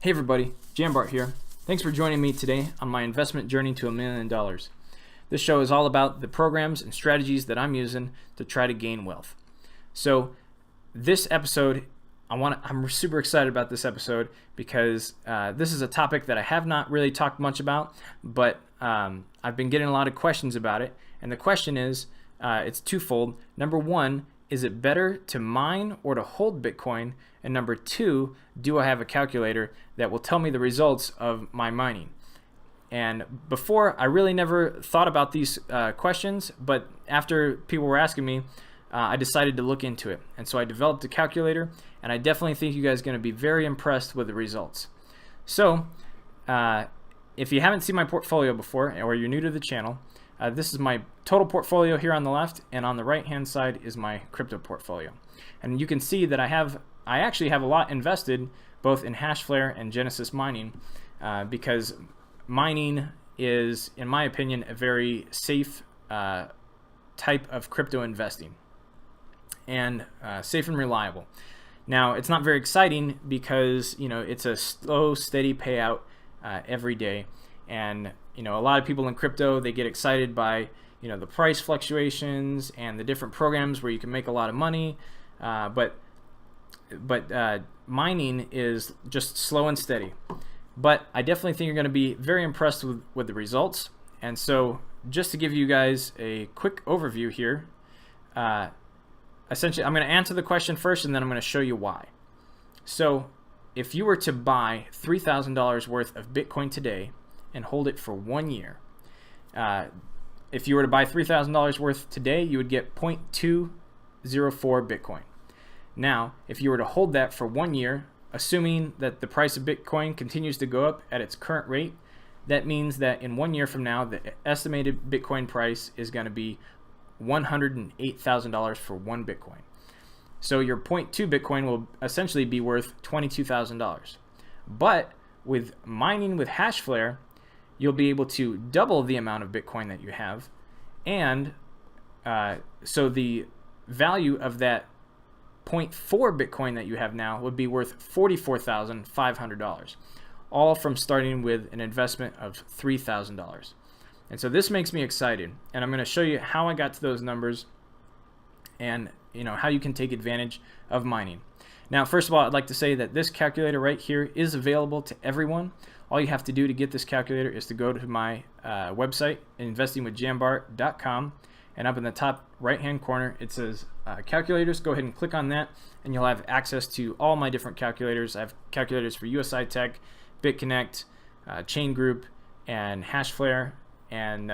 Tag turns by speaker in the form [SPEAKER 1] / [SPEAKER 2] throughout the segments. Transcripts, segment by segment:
[SPEAKER 1] Hey everybody, Jambart here. Thanks for joining me today on my investment journey to $1 million. This show is all about the programs and strategies that I'm using to try to gain wealth. So this episode, I'm super excited about this episode because this is a topic that I have not really talked much about, but I've been getting a lot of questions about it. And the question is, it's twofold. Number one, is it better to mine or to hold Bitcoin? And number two, do I have a calculator that will tell me the results of my mining? And before, I really never thought about these questions, but after people were asking me, I decided to look into it. And so I developed a calculator, and I definitely think you guys are going to be very impressed with the results. So if you haven't seen my portfolio before, or you're new to the channel, this is my total portfolio here on the left, and on the right hand side is my crypto portfolio. And you can see that I actually have a lot invested both in Hashflare and Genesis mining because mining is, in my opinion, a very safe type of crypto investing and safe and reliable. Now, it's not very exciting because it's a slow, steady payout every day, and a lot of people in crypto, they get excited by the price fluctuations and the different programs where you can make a lot of money, but mining is just slow and steady. But I definitely think you're going to be very impressed with the results. And so just to give you guys a quick overview here, essentially I'm going to answer the question first, and then I'm going to show you why. So if you were to buy $3,000 worth of Bitcoin today and hold it for 1 year, if you were to buy $3,000 worth today, you would get 0.204 Bitcoin. Now, if you were to hold that for 1 year, assuming that the price of Bitcoin continues to go up at its current rate, that means that in 1 year from now, the estimated Bitcoin price is going to be $108,000 for 1 Bitcoin. So your 0.2 Bitcoin will essentially be worth $22,000. But with mining with Hashflare, you'll be able to double the amount of Bitcoin that you have, and so the value of that 0.4 Bitcoin that you have now would be worth $44,500, all from starting with an investment of $3,000. And so this makes me excited, and I'm going to show you how I got to those numbers and how you can take advantage of mining. Now, first of all, I'd like to say that this calculator right here is available to everyone. All you have to do to get this calculator is to go to my website, investingwithjambart.com, and up in the top right-hand corner, it says calculators. Go ahead and click on that, and you'll have access to all my different calculators. I have calculators for USI Tech, BitConnect, Chain Group, and Hashflare, and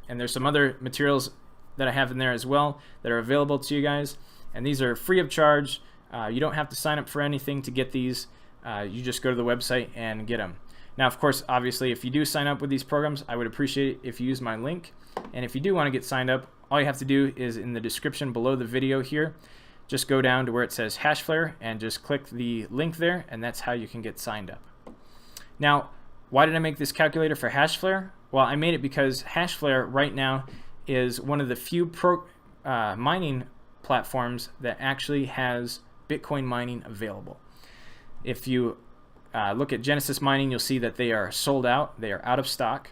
[SPEAKER 1] there's some other materials that I have in there as well that are available to you guys, and these are free of charge. You don't have to sign up for anything to get these. You just go to the website and get them. Now, of course, obviously, if you do sign up with these programs, I would appreciate it if you use my link. And if you do want to get signed up, all you have to do is in the description below the video here, just go down to where it says Hashflare and just click the link there, and that's how you can get signed up. Now, why did I make this calculator for Hashflare? Well, I made it because Hashflare right now is one of the few mining platforms that actually has Bitcoin mining available. If you look at Genesis mining, you'll see that they are sold out. They are out of stock.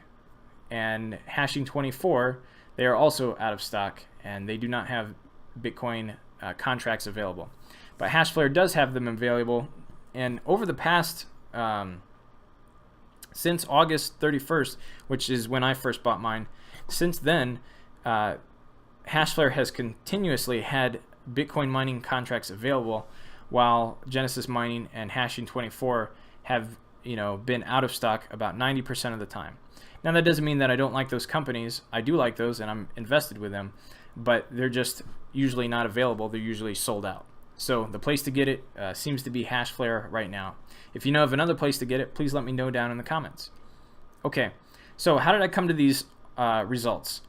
[SPEAKER 1] And Hashing 24, they are also out of stock, and they do not have Bitcoin contracts available. But Hashflare does have them available. And over the past, since August 31st, which is when I first bought mine, since then, Hashflare has continuously had Bitcoin mining contracts available, while Genesis mining and Hashing 24 have been out of stock about 90% of the time. Now, that doesn't mean that I don't like those companies. I do like those, and I'm invested with them, but they're just usually not available. They're usually sold out. So the place to get it seems to be Hashflare right now. If you know of another place to get it, please let me know down in the comments. Okay, so how did I come to these results?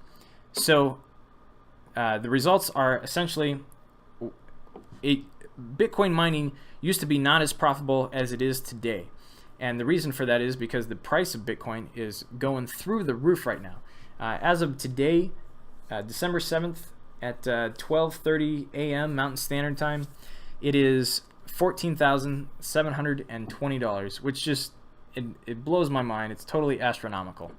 [SPEAKER 1] So the results are essentially Bitcoin mining used to be not as profitable as it is today. And the reason for that is because the price of Bitcoin is going through the roof right now. As of today, December 7th at 12:30 a.m. Mountain Standard Time, it is $14,720, which just it blows my mind. It's totally astronomical.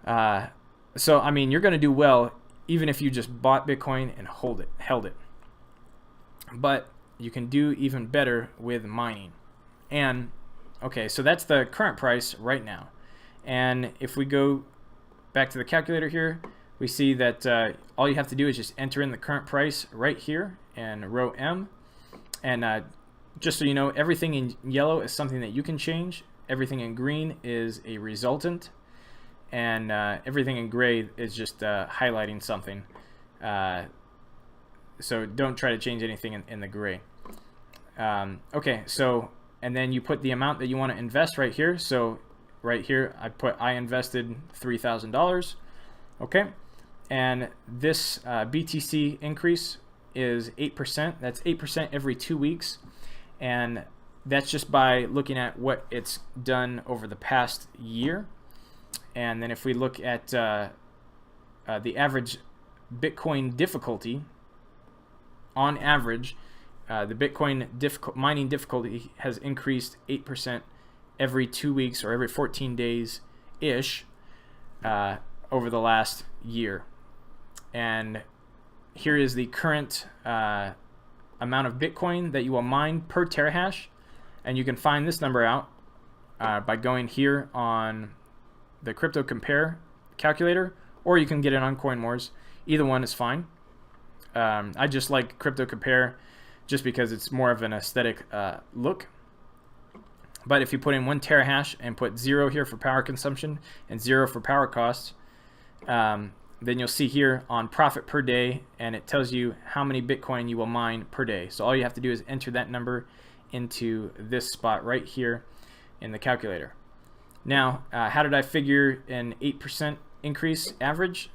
[SPEAKER 1] So I mean, you're going to do well even if you just bought Bitcoin and held it. But you can do even better with mining. And okay, so that's the current price right now. And if we go back to the calculator here, we see that all you have to do is just enter in the current price right here in row M. And just so you know, everything in yellow is something that you can change. Everything in green is a resultant. And everything in gray is just highlighting something. So don't try to change anything in the gray. Okay, so, and then you put the amount that you want to invest right here. So right here, I invested $3,000. Okay, and this BTC increase is 8%. That's 8% every 2 weeks. And that's just by looking at what it's done over the past year. And then if we look at the average Bitcoin difficulty, on average, the Bitcoin mining difficulty has increased 8% every 2 weeks or every 14 days-ish over the last year. And here is the current amount of Bitcoin that you will mine per terahash. And you can find this number out by going here on the Crypto Compare calculator, or you can get it on CoinWars. Either one is fine. I just like Crypto Compare just because it's more of an aesthetic look. But if you put in 1 terahash and put 0 here for power consumption and 0 for power costs, then you'll see here on profit per day, and it tells you how many Bitcoin you will mine per day. So all you have to do is enter that number into this spot right here in the calculator. Now, how did I figure an 8% increase average?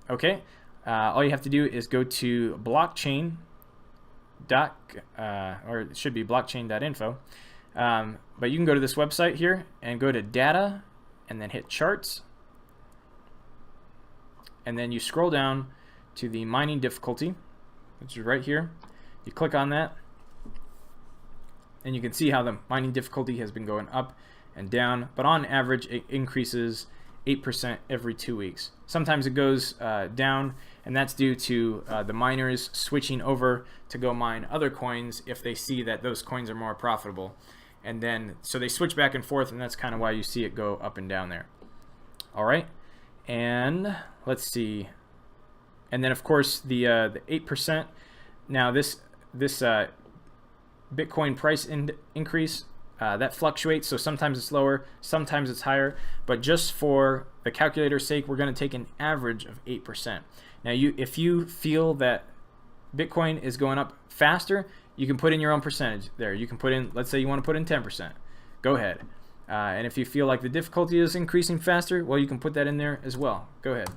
[SPEAKER 1] Okay, all you have to do is go to blockchain or it should be blockchain.info. But you can go to this website here and go to data and then hit charts. And then you scroll down to the mining difficulty, which is right here. You click on that, and you can see how the mining difficulty has been going up and down, but on average it increases 8% every 2 weeks. Sometimes it goes down, and that's due to the miners switching over to go mine other coins if they see that those coins are more profitable. And then, so they switch back and forth, and that's kind of why you see it go up and down there. All right, and let's see. And then, of course, the 8%. Now, this Bitcoin price increase, that fluctuates, so sometimes it's lower, sometimes it's higher, but just for the calculator's sake, we're going to take an average of 8%. Now, if you feel that Bitcoin is going up faster, you can put in your own percentage there. You can put in, let's say you want to put in 10%. Go ahead. And if you feel like the difficulty is increasing faster, well, you can put that in there as well. Go ahead.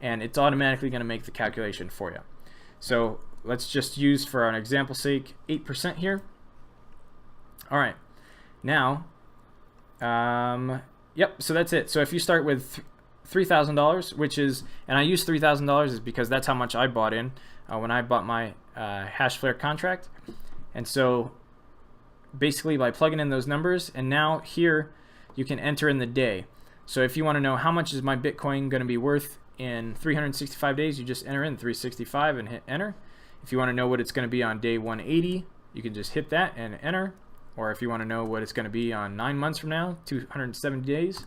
[SPEAKER 1] And it's automatically going to make the calculation for you. So let's just use, for an example's sake, 8% here. All right. Now, yep, so that's it. So if you start with $3,000, which is, and I use $3,000 is because that's how much I bought in when I bought my Hashflare contract. And so basically by plugging in those numbers, and now here you can enter in the day. So if you want to know how much is my Bitcoin going to be worth in 365 days, you just enter in 365 and hit enter. If you want to know what it's going to be on day 180, you can just hit that and enter. Or if you want to know what it's going to be on 9 months from now, 270 days,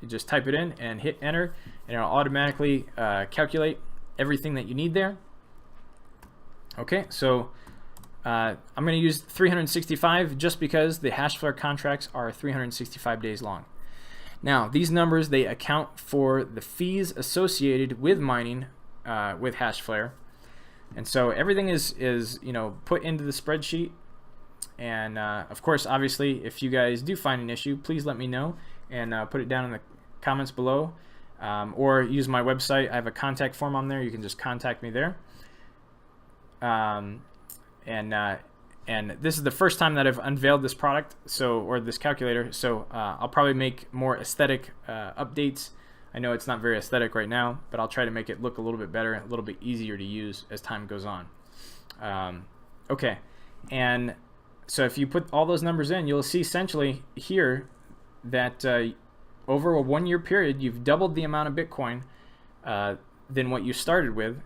[SPEAKER 1] you just type it in and hit enter, and it'll automatically calculate everything that you need there. Okay, so I'm going to use 365 just because the Hashflare contracts are 365 days long. Now, these numbers, they account for the fees associated with mining with Hashflare. And so everything is put into the spreadsheet. And of course, obviously, if you guys do find an issue, please let me know and put it down in the comments below, or use my website. I have a contact form on there. You can just contact me there. And this is the first time that I've unveiled this product, or this calculator. So I'll probably make more aesthetic updates. I know it's not very aesthetic right now, but I'll try to make it look a little bit better, a little bit easier to use as time goes on. Okay. And so if you put all those numbers in, you'll see essentially here that over a 1 year period, you've doubled the amount of Bitcoin than what you started with,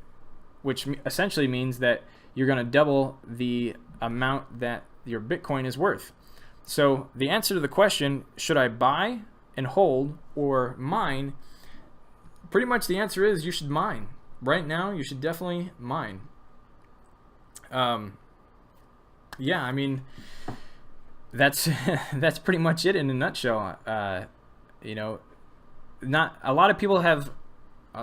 [SPEAKER 1] which essentially means that you're going to double the amount that your Bitcoin is worth. So the answer to the question, should I buy and hold or mine? Pretty much the answer is you should mine. Right now, you should definitely mine. Yeah, I mean, that's that's pretty much it in a nutshell. You know, not a lot of people have.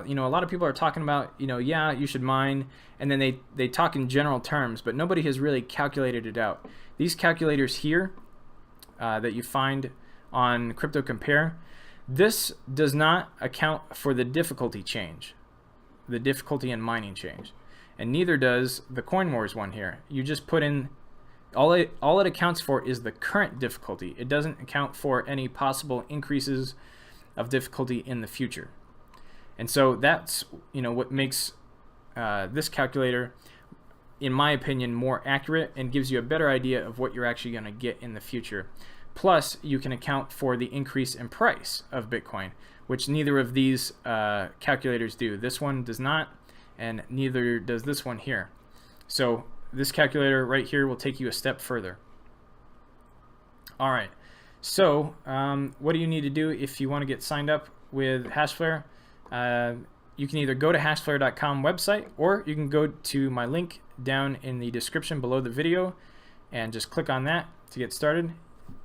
[SPEAKER 1] You know, a lot of people are talking about, you know, yeah, you should mine, and then they talk in general terms, but nobody has really calculated it out. These calculators here that you find on Crypto Compare, this does not account for the difficulty change, the difficulty in mining change, and neither does the CoinWars one here. You just put in all it accounts for is the current difficulty. It doesn't account for any possible increases of difficulty in the future. And so that's, you know, what makes this calculator, in my opinion, more accurate and gives you a better idea of what you're actually going to get in the future. Plus, you can account for the increase in price of Bitcoin, which neither of these calculators do. This one does not, and neither does this one here. So this calculator right here will take you a step further. All right. So what do you need to do if you want to get signed up with Hashflare? You can either go to hashflare.com website, or you can go to my link down in the description below the video and just click on that to get started.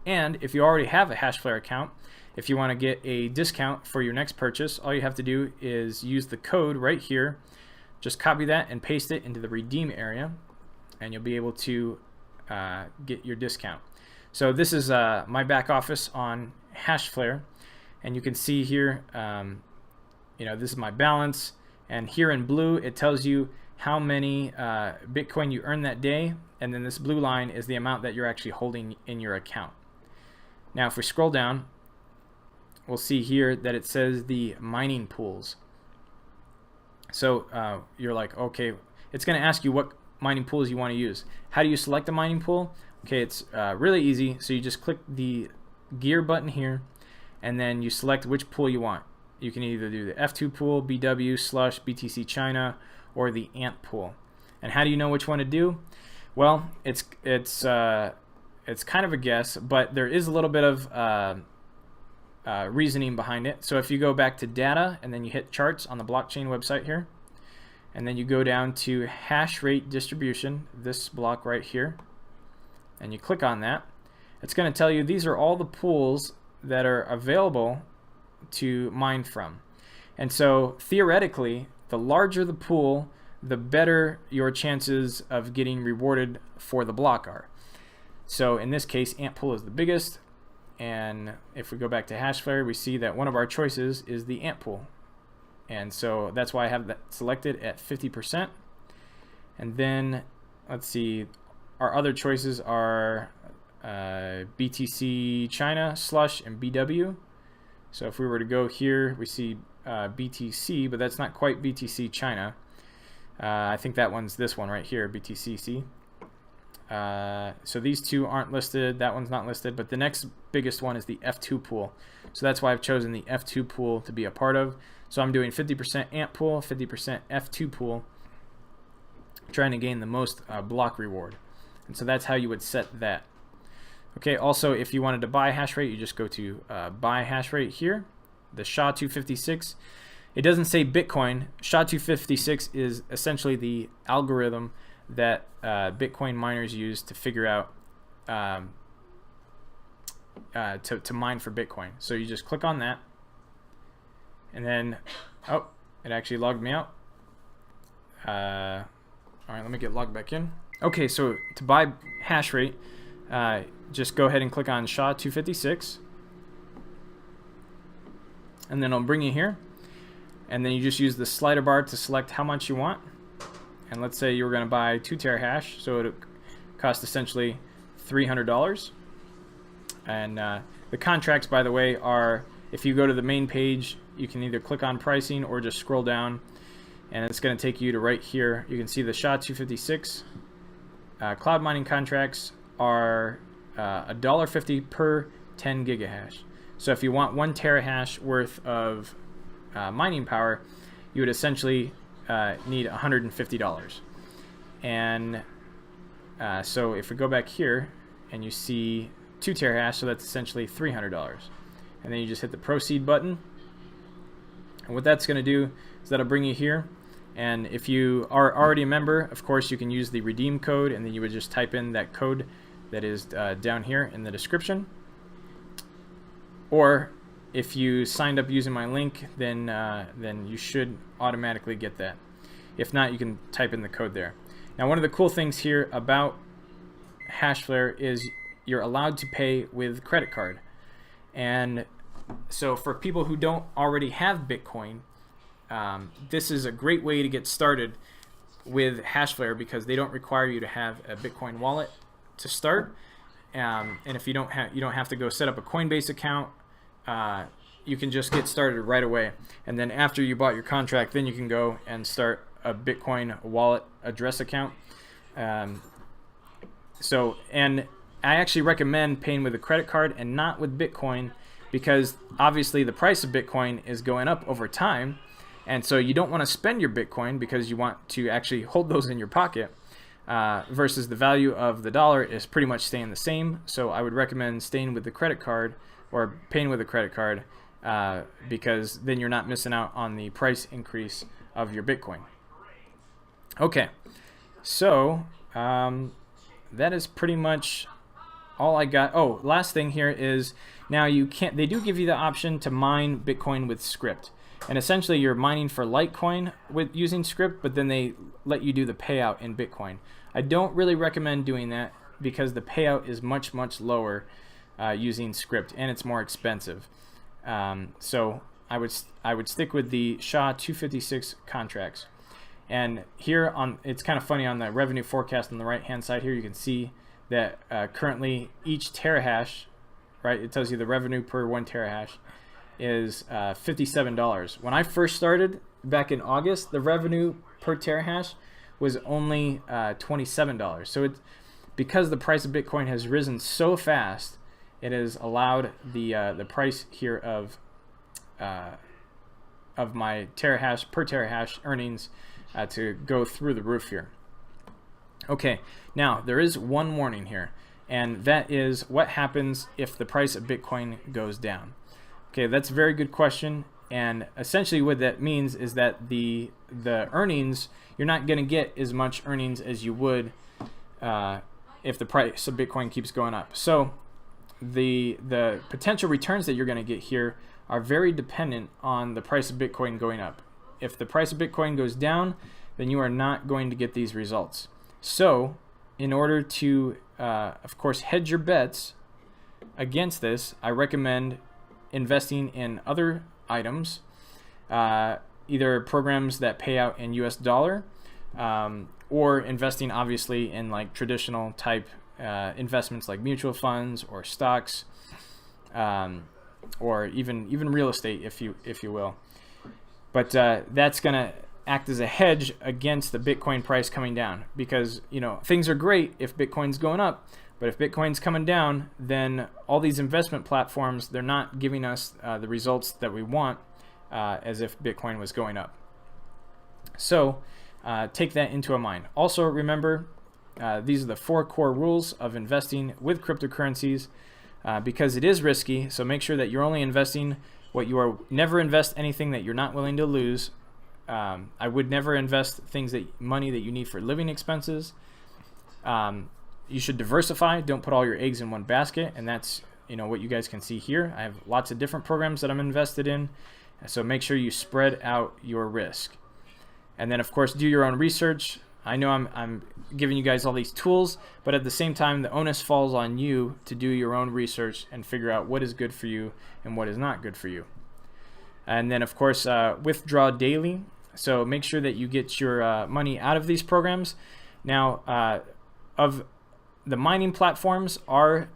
[SPEAKER 1] And if you already have a Hashflare account, if you want to get a discount for your next purchase, all you have to do is use the code right here. Just copy that and paste it into the redeem area, and you'll be able to get your discount. So this is my back office on Hashflare, and you can see here you know, this is my balance, and here in blue it tells you how many Bitcoin you earned that day, and then this blue line is the amount that you're actually holding in your account. Now if we scroll down, we'll see here that it says the mining pools. So you're like, okay, it's going to ask you what mining pools you want to use. How do you select a mining pool? Okay, it's really easy. So you just click the gear button here, and then you select which pool you want. You can either do the F2 pool, BW, Slush, BTC China, or the Ant pool. And how do you know which one to do? Well, it's kind of a guess, but there is a little bit of reasoning behind it. So if you go back to data and then you hit charts on the blockchain website here, and then you go down to hash rate distribution, this block right here, and you click on that, it's going to tell you these are all the pools that are available to mine from. And so theoretically, the larger the pool, the better your chances of getting rewarded for the block are. So in this case, Ant pool is the biggest, and if we go back to Hashflare, we see that one of our choices is the Ant pool, and so that's why I have that selected at 50%. And then let's see, our other choices are BTC China, Slush, and BW. So if we were to go here, we see BTC, but that's not quite BTC China. I think that one's this one right here, BTCC. So these two aren't listed, that one's not listed, but the next biggest one is the F2 pool. So that's why I've chosen the F2 pool to be a part of. So I'm doing 50% Ant pool, 50% F2 pool, trying to gain the most block reward. And so that's how you would set that. Okay, also if you wanted to buy hash rate, you just go to buy hash rate here, the SHA-256. It doesn't say Bitcoin. SHA-256 is essentially the algorithm that Bitcoin miners use to figure out to mine for Bitcoin. So you just click on that, and then oh, it actually logged me out. All right, let me get logged back in. Okay, so to buy hash rate, just go ahead and click on SHA-256, and then it'll bring you here, and then you just use the slider bar to select how much you want. And let's say you were going to buy 2 terahash, so it would cost essentially $300. And the contracts, by the way, are, if you go to the main page, you can either click on pricing or just scroll down, and it's going to take you to right here. You can see the SHA-256, cloud mining contracts are $1.50 per 10 gigahash. So if you want 1 terahash worth of mining power, you would essentially need $150. And so if we go back here and you see 2 terahash, so that's essentially $300. And then you just hit the proceed button. And what that's going to do is that'll bring you here. And if you are already a member, of course, you can use the redeem code, and then you would just type in that code that is down here in the description. Or if you signed up using my link, then you should automatically get that. If not, you can type in the code there. Now, one of the cool things here about Hashflare is you're allowed to pay with credit card. And so for people who don't already have Bitcoin, this is a great way to get started with Hashflare because they don't require you to have a Bitcoin wallet to start. And if you don't have to go set up a Coinbase account. You can just get started right away. And then after you bought your contract, then you can go and start a Bitcoin wallet address account. And I actually recommend paying with a credit card and not with Bitcoin because obviously the price of Bitcoin is going up over time. And so you don't want to spend your Bitcoin because you want to actually hold those in your pocket versus the value of the dollar is pretty much staying the same. So I would recommend staying with the credit card or paying with a credit card because then you're not missing out on the price increase of your Bitcoin. Okay, so that is pretty much all I got. Oh, last thing here is now they do give you the option to mine Bitcoin with script. And essentially you're mining for Litecoin with using script, but then they let you do the payout in Bitcoin. I don't really recommend doing that because the payout is much, much lower using script and it's more expensive. So I would stick with the SHA-256 contracts. And here it's kind of funny on the revenue forecast on the right hand side here you can see that currently each terahash, right, it tells you the revenue per 1 terahash is $57. When I first started back in August, the revenue per terahash was only $27. So because the price of Bitcoin has risen so fast, it has allowed the price here of my terahash per terahash earnings to go through the roof here. Okay, now there is one warning here, and that is what happens if the price of Bitcoin goes down. Okay, that's a very good question, and essentially what that means is that the earnings, you're not going to get as much earnings as you would if the price of Bitcoin keeps going up. So the potential returns that you're going to get here are very dependent on the price of Bitcoin going up. If the price of Bitcoin goes down, then you are not going to get these results. So in order to, of course, hedge your bets against this, I recommend investing in other items, either programs that pay out in US dollar, or investing obviously in like traditional type investments like mutual funds or stocks, or even real estate, if you will. But that's gonna act as a hedge against the Bitcoin price coming down, because things are great if Bitcoin's going up, but if Bitcoin's coming down, then all these investment platforms, they're not giving us the results that we want as if Bitcoin was going up. So take that into a mind. Also remember, these are the 4 core rules of investing with cryptocurrencies, because it is risky. So make sure that you're only investing what you are. Never invest anything that you're not willing to lose. I would never invest money that you need for living expenses. You should diversify. Don't put all your eggs in one basket, and that's what you guys can see here. I have lots of different programs that I'm invested in, so make sure you spread out your risk. And then of course do your own research. I know I'm giving you guys all these tools, but at the same time the onus falls on you to do your own research and figure out what is good for you and what is not good for you. And then of course withdraw daily. So make sure that you get your money out of these programs. Now, of the mining platforms are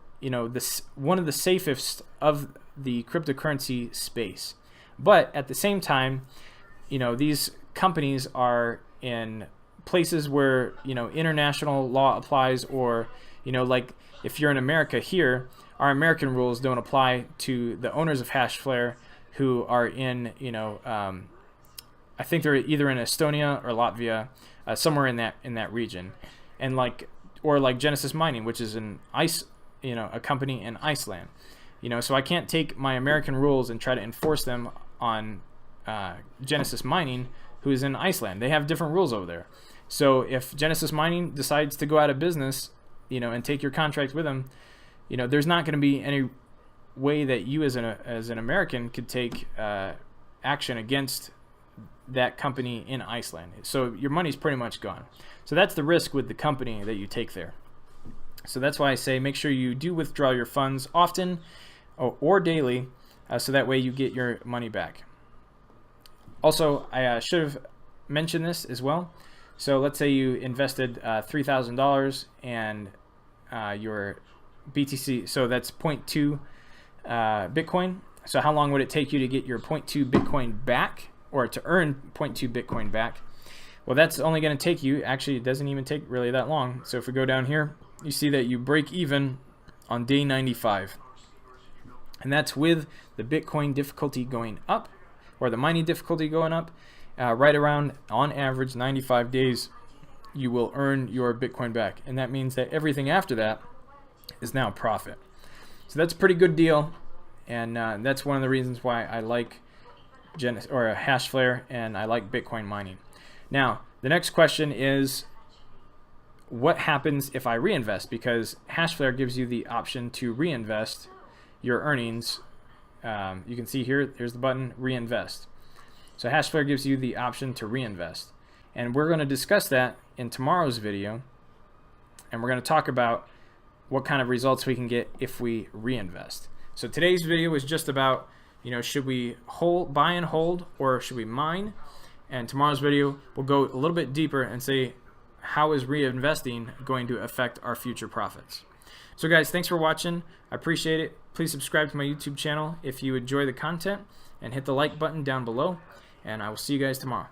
[SPEAKER 1] one of the safest of the cryptocurrency space, but at the same time, these companies are in places where, you know, international law applies, or, you know, like if you're in America here, our American rules don't apply to the owners of Hashflare who are in, you know, I think they're either in Estonia or Latvia, somewhere in that region, and like, or like Genesis Mining, which is a company in Iceland. You know, so I can't take my American rules and try to enforce them on Genesis Mining, who is in Iceland. They have different rules over there. So if Genesis Mining decides to go out of business, you know, and take your contract with them, you know, there's not going to be any way that you as an American could take action against that company in Iceland. So your money's pretty much gone. So that's the risk with the company that you take there. So that's why I say make sure you do withdraw your funds often or daily, so that way you get your money back. Also, I should have mentioned this as well. So let's say you invested $3,000 and your BTC, so that's 0.2 Bitcoin. So how long would it take you to get your 0.2 Bitcoin back, or to earn 0.2 Bitcoin back? Well, that's only going to take you, actually it doesn't even take really that long. So if we go down here, you see that you break even on day 95. And that's with the Bitcoin difficulty going up, or the mining difficulty going up. Right around, on average, 95 days, you will earn your Bitcoin back. And that means that everything after that is now profit. So that's a pretty good deal. And that's one of the reasons why I like Hashflare and I like Bitcoin mining. Now, the next question is, what happens if I reinvest? Because Hashflare gives you the option to reinvest your earnings. You can see here, there's the button, reinvest. So Hashflare gives you the option to reinvest. And we're going to discuss that in tomorrow's video. And we're going to talk about what kind of results we can get if we reinvest. So today's video was just about, you know, should we buy and hold, or should we mine? And tomorrow's video will go a little bit deeper and say, how is reinvesting going to affect our future profits? So guys, thanks for watching. I appreciate it. Please subscribe to my YouTube channel if you enjoy the content, and hit the like button down below. And I will see you guys tomorrow.